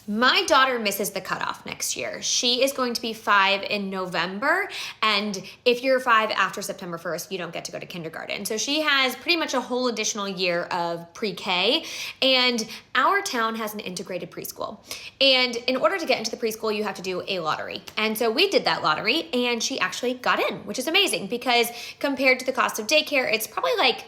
My daughter misses the cutoff next year. She is going to be 5 in November, and if you're 5 after September 1st, you don't get to go to kindergarten. So she has pretty much a whole additional year of pre-K, and our town has an integrated preschool. And in order to get into the preschool, you have to do a lottery. And so we did that lottery, and she actually got in, which is amazing because compared to the cost of daycare, it's probably like,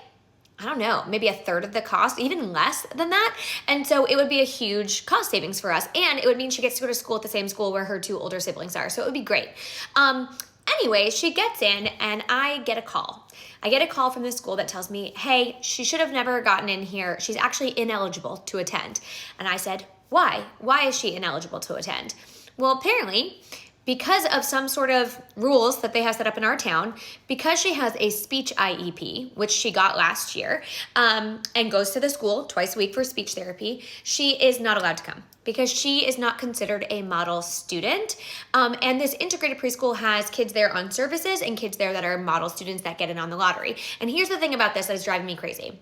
I don't know, maybe a third of the cost, even less than that. And so it would be a huge cost savings for us. And it would mean she gets to go to school at the same school where her 2 older siblings are. So it would be great. Anyway, she gets in and I get a call. I get a call from the school that tells me, hey, she should have never gotten in here. She's actually ineligible to attend. And I said, why? Why is she ineligible to attend? Well, apparently, because of some sort of rules that they have set up in our town, because she has a speech IEP, which she got last year, and goes to the school twice a week for speech therapy, she is not allowed to come because she is not considered a model student. And this integrated preschool has kids there on services and kids there that are model students that get in on the lottery. And here's the thing about this that is driving me crazy.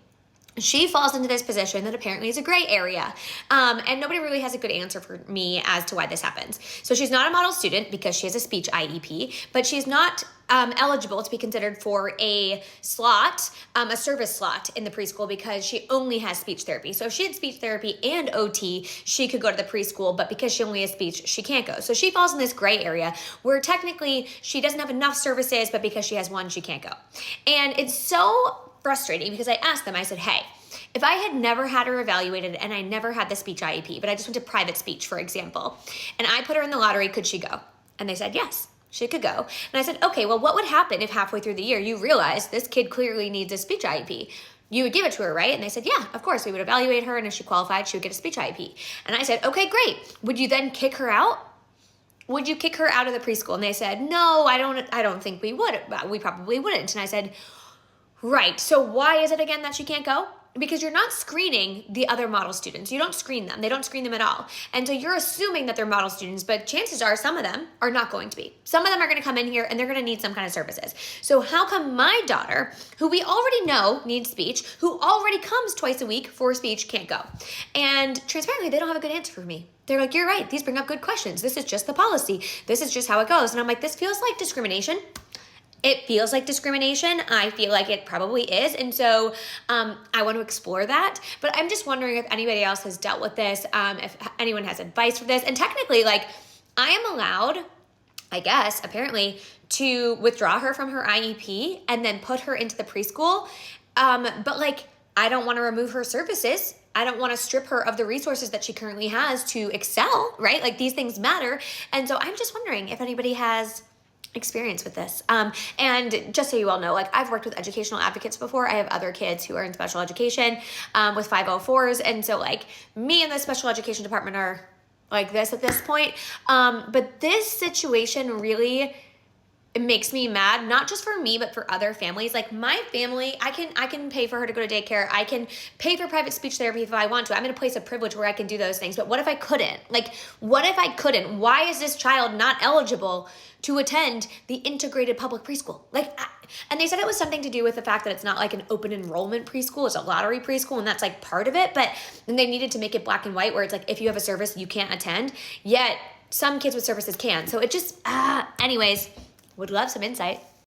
She falls into this position that apparently is a gray area. And nobody really has a good answer for me as to why this happens. So she's not a model student because she has a speech IEP, but she's not eligible to be considered for a slot, a service slot in the preschool because she only has speech therapy. So if she had speech therapy and OT, she could go to the preschool, but because she only has speech, she can't go. So she falls in this gray area where technically she doesn't have enough services, but because she has one, she can't go. And it's so frustrating because I asked them, I said, hey, if I had never had her evaluated and I never had the speech IEP, but I just went to private speech, for example, and I put her in the lottery, could she go? And they said, yes, she could go. And I said, okay, well, what would happen if halfway through the year you realize this kid clearly needs a speech IEP? You would give it to her, right? And they said, yeah, of course. We would evaluate her, and if she qualified, she would get a speech IEP. And I said, okay, great. Would you then kick her out? Would you kick her out of the preschool? And they said, no, I don't think we would. We probably wouldn't. And I said, right. So why is it again that she can't go? Because you're not screening the other model students. You don't screen them. They don't screen them at all. And so you're assuming that they're model students, but chances are some of them are not going to be. Some of them are going to come in here and they're going to need some kind of services. So how come my daughter, who we already know needs speech, who already comes twice a week for speech, can't go? And transparently, they don't have a good answer for me. They're like, you're right. These bring up good questions. This is just the policy. This is just how it goes. And I'm like, this feels like discrimination. It feels like discrimination. I feel like it probably is. And so I want to explore that. But I'm just wondering if anybody else has dealt with this, if anyone has advice for this. And technically, like, I am allowed, I guess, apparently, to withdraw her from her IEP and then put her into the preschool. But, like, I don't want to remove her services. I don't want to strip her of the resources that she currently has to excel, right? Like, these things matter. And so I'm just wondering if anybody has experience with this. And just so you all know, like, I've worked with educational advocates before. I have other kids who are in special education with 504s. And so, like, me and the special education department are like this at this point. But this situation really, it makes me mad, not just for me, but for other families. Like, my family, I can pay for her to go to daycare. I can pay for private speech therapy if I want to. I'm in a place of privilege where I can do those things. But what if I couldn't? Like, what if I couldn't? Why is this child not eligible to attend the integrated public preschool? Like, and they said it was something to do with the fact that it's not like an open enrollment preschool, it's a lottery preschool, and that's like part of it. But then they needed to make it black and white where it's like, if you have a service, you can't attend. Yet some kids with services can. So it just, anyways, would love some insight.